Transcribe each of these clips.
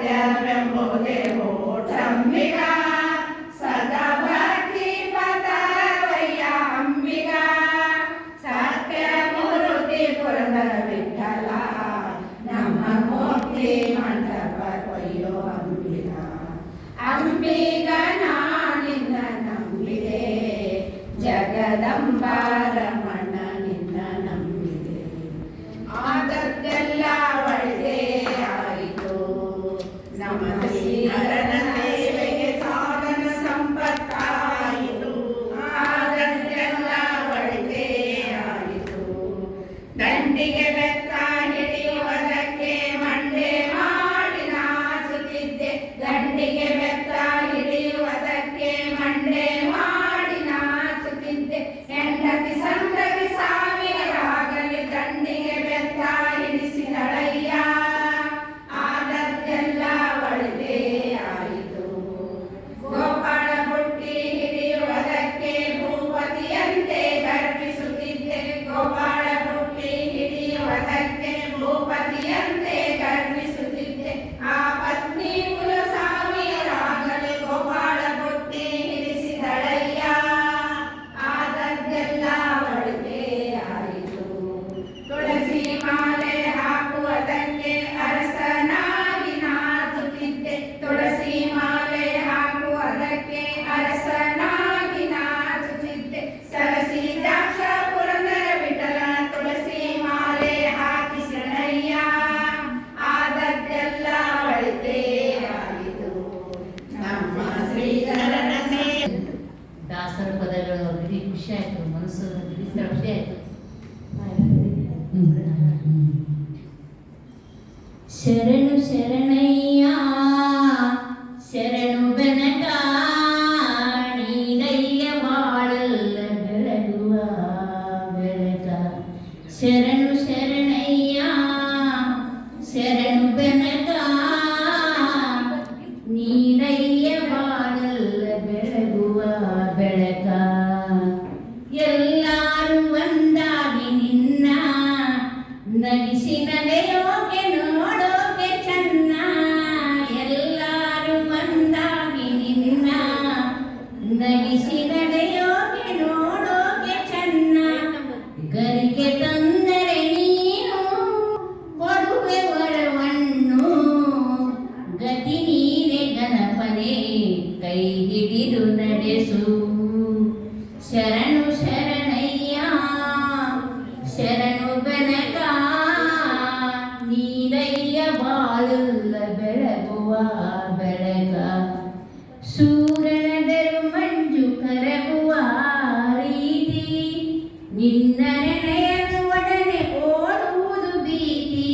ಸತ್ಯವೆಂಬುದೇ ಓಟಂಬಿಗ ಸದಾ ಭಕ್ತಿ ಪದವಯ್ಯ ಅಂಬಿಗ ಸತ್ಯ ಮೂರ್ತಿ ಪುರಂದರ ವಿಠಲ ನಮ್ಮ ಮೂರ್ತಿ ಮಂಟಪ ಕೊಯ್ಯೋ ಅಂಬಿಗ ಅಂಬಿಗ ನಾನಿನ್ನ ನಂಬಿದೆ ಜಗದಂಬಾರಮಣ ನಿನ್ನ ನಂಬಿದೆ ಆದದ್ದೆಲ್ಲ ಒಳ್ಳೆ ಆಯಿತು ನಮ್ಮ ಶ್ರೀಹರನ ಸೇವೆಗೆ ಸಾಧನ ಸಂಪತ್ತಾಯಿತು ಆದದ್ದೆಲ್ಲ ಒಳ್ಳೆ ಆಯಿತು ದಂಡಿಗೆ ಬೆತ್ತ ಹಿಡಿಯುವುದಕ್ಕೆ ಮಂಡೆ ಮಾಡಿ ನಾಚುತ್ತಿದ್ದೆ ದಂಡಿಗೆ ಬೆತ್ತ ಹಿಡಿಯುವುದಕ್ಕೆ ಮಂಡೆ ಮಾಡಿ ನಾಚುತ್ತಿದ್ದೆ ಹೆಂಡತಿ ಸಂತತಿ ಸಾವಿರಾಗಲಿ ದಂಡಿಗೆ ಬೆತ್ತ ಹಿಡಿಸಿದಳಯ್ಯ ಆದದ್ದೆಲ್ಲ ಒಳ್ಳೆ ಆಯಿತು ಗೋಪಾಳ ಬುಟ್ಟಿ ಹಿಡಿಯುವುದಕ್ಕೆ ಭೂಪತಿಯಂತೆ ಗರ್ಜಿಸುತ್ತಿದ್ದೆ ಗೋಪಾಳ ಬುಟ್ಟಿ ಹಿಡಿಯುವುದಕ್ಕೆ ಭೂಪತಿಯಂತೆ ಗರ್ಜಿಸುತ್ತಿದ್ದೆ ಆ ಪತ್ನಿ ಕುಲ ಸಾವಿರಾಗಲಿ ಗೋಪಾಳ ಬುಟ್ಟಿ ಹಿಡಿಸಿದಳಯ್ಯ ಆದದ್ದೆಲ್ಲ ಒಳ್ಳೆ ಆಯಿತು ತುಳಸಿ ಮಾಲೆ ಹಾಕುವುದಕ್ಕೆ ಅರಸನಾಗಿ ನಾಚುತ್ತಿದ್ದೆ ತುಳಸಿ ಮಾಲೆ ಹಾಕುವುದಕ್ಕೆ ಅರಸನಾಗಿ ನಾಚುತ್ತಿದ್ದೆ ಸರಸಿ ದಾಕ್ಷ ಪುರಂದರ ವಿಠಲ ತುಳಸಿ ಮಾಲೆ ಹಾಕಿಸಣಯ್ಯ ಆದದ್ದೆಲ್ಲ ಒಳ್ಳೆ ಆಯಿತು ನಮ್ಮ ಶ್ರೀಧರನ ದಾಸರ ಪದಗಳು ಅವರಿಗೆ ಖುಷಿ ಆಯಿತು, ಮನಸ್ಸು ಖುಷಿ ಆಯಿತು. ಶರಣು ಶರಣಯ್ಯ ಶರಣು ಬೆನಕ ನೀನಯ್ಯ ಬಾಳಲ್ಲ ಬೆಳಗುವ ಬೆಳಕ ಶರಣು ಶರಣಯ್ಯ ಶರಣು ಬೆನಕ ನೀನಯ್ಯ ಬಾಳಲ್ಲ ಬೆಳಗುವ ಬೆಳಕ ಎಲ್ಲರೂ ಒಂದಾಗಿ ನಿನ್ನ ನಗಿಸಿ ನಡೆಯೋಕೆ ನೋಡೋಕೆ ಚೆನ್ನ ಎಲ್ಲರೂ ಒಂದಾಗಿ ನಿನ್ನ ನಗಿಸಿ ನಡೆಯೋಕೆ ನೋಡೋಕೆ ಚೆನ್ನ ಗರಿಗೆ ತಂದರೆ ನೀನು ಕೊಡುವೆ ವರವನ್ನು ಗತಿ ನೀನೆ ಗಣಪನೆ ಕೈ ಹಿಡಿದು ನಡೆಸು ಶರಣು ಶರಣಯ್ಯ ಶರಣು ಬೆನಕ ನೀನಯ್ಯ ಬಾಳಲ್ಲ ಬೆಳಗುವ ಬೆಳಕ ಸೂರ್ಯನದರು ಮಂಜು ಕರಗುವ ರೀತಿ ನಿನ್ನ ನೆನೆಯಲು ಒಡನೆ ಓಡುವುದು ಭೀತಿ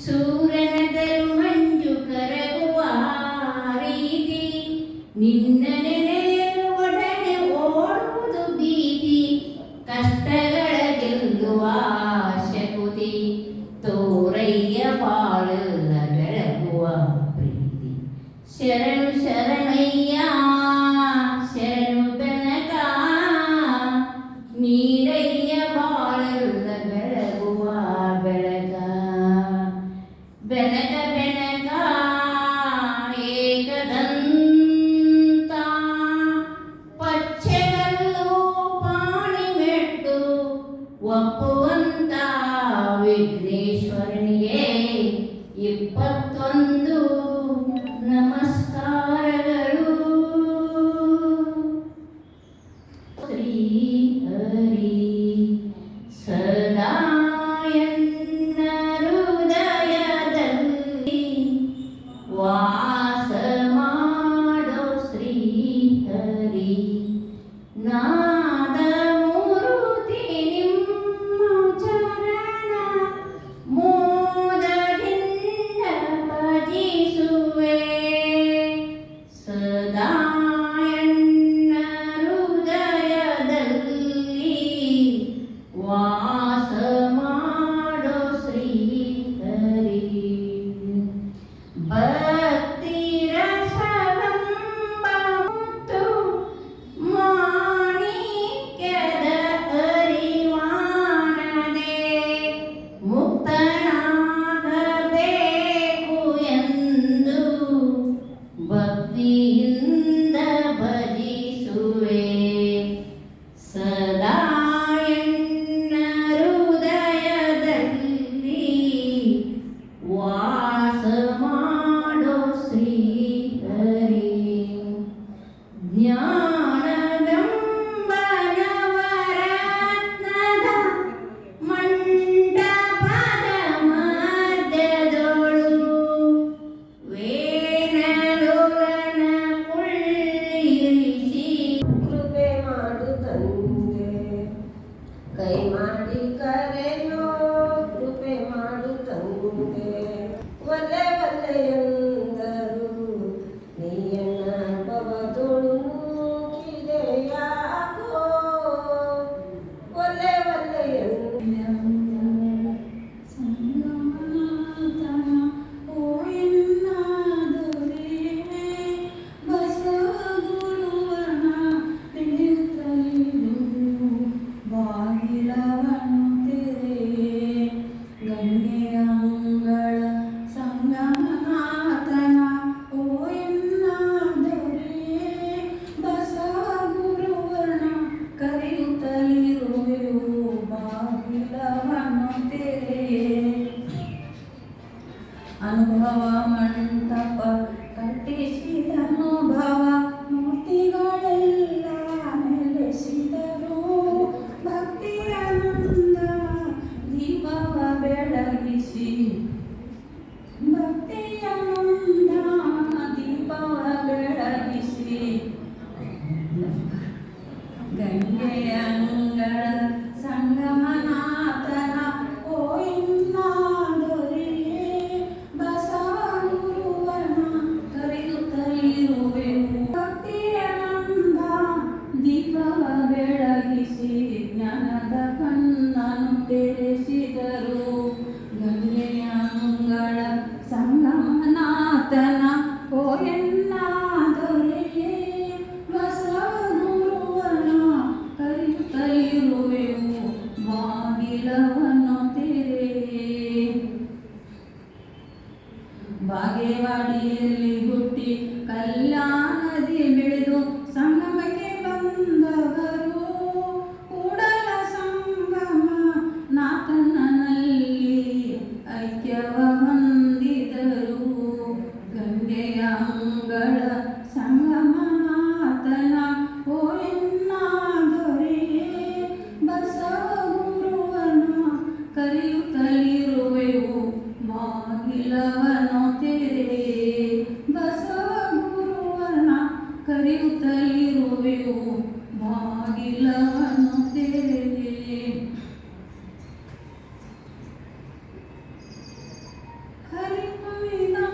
ಸೂರ್ಯನದರು ಮಂಜು ಕರಗುವ ರೀತಿ ನಿನ್ನ ನೆನೆಯಲು ಒಡನೆ ಓಡುವುದು ಭೀತಿ ಕಷ್ಟಗಳ ಗೆಲ್ಲುವ ಶಕುತಿ ತೋರಯ್ಯ ಬಾಳಲ್ಲ ಬೆಳಗುವ ಪ್ರೀತಿ ಶರಣು ಶರಣಯ್ಯ ಶರಣು ಬೆನಕ ನೀರಯ್ಯ ಬಾಳಲ್ಲ ಬೆಳಗುವ ಬೆಳಕ ಬೆನಕ ಬೆನಕ ಏಕದಂತ ಪಚ್ಚೆಗಲ್ಲು ಪಾಣಿಮೆಟ್ಟು ಒಪ್ಪುವಂತ ವಿಘ್ನೇಶ್ವರನಿಗೆ 21 ನಮಸ್ಕಾರಗಳು. ಶ್ರೀ ಹರಿ ಸದಾ ಎನ್ನ ಹೃದಯದಲ್ಲಿ ವಾಸ ಮಾಡೋ ಶ್ರೀ ಹರಿ ನಾದ ಮೂರುತಿ ನಿಮ್ಮ ಚರಣ ಮೋದದಿಂದ ಭಜಿಸುವೆ ಅನುಭವ ಮಂಟಪ ಕಟ್ಟಿಸಿದನು ಭಾವ ಮೂರ್ತಿಗಳೆಲ್ಲ ನೆಲೆಸಿದರು ಭಕ್ತಿಯಾನಂದ ದೀಪವ ಬೆಳಗಿಸಿ ಭಕ್ತಿಯಾನಂದ ದೀಪವ ಬೆಳಗಿಸಿ ಗಂಗೆಯ ಅಂಗಳ ಸಂಗಮನಾಥನ ಓಯನ್ನಾದೊರೆಯೇ ಬಸವಗುರುವನ ಕರೆಯುತ್ತಲಿರುವೆವು ಭಕ್ತಿಯಾನಂದ ದೀಪವ ಬೆಳಗಿಸಿ ಜ್ಞಾನದ ಕಣ್ಣನು ತೆರೆಸಿದರು ಗಂಗೆಯ ಅಂಗಳ ಸಂಗಮನಾಥನ ಓಯನ್ನಾದೊರೆಯೇ ಬಸವಗುರುವನ ಕರೆಯುತ್ತಲಿರುವೆವು ಬಾಗಿಲವನ್ನು ತೆರೆ ಬಾಗೇವಾಡಿಯಲ್ಲಿ ಹುಟ್ಟಿ ಕಲ್ಯಾಣದಿ ಬೆಳೆದು ಸಂಗಮಕ್ಕೆ ಬಂದವರು ಕೂಡಲ ಸಂಗಮ ನಾಥನಲ್ಲಿ ಐಕ್ಯವ ಹೊಂದಿದರು ಗಂಗೆಯ ಅಂಗಳ ಸಂಗಮನಾಥನ ಓಯನ್ನಾದೊರೆಯೇ ಬಸವಗುರುವನ ಕರೆಯುತ್ತಲಿರುವೆವು ಬಾಗಿಲವ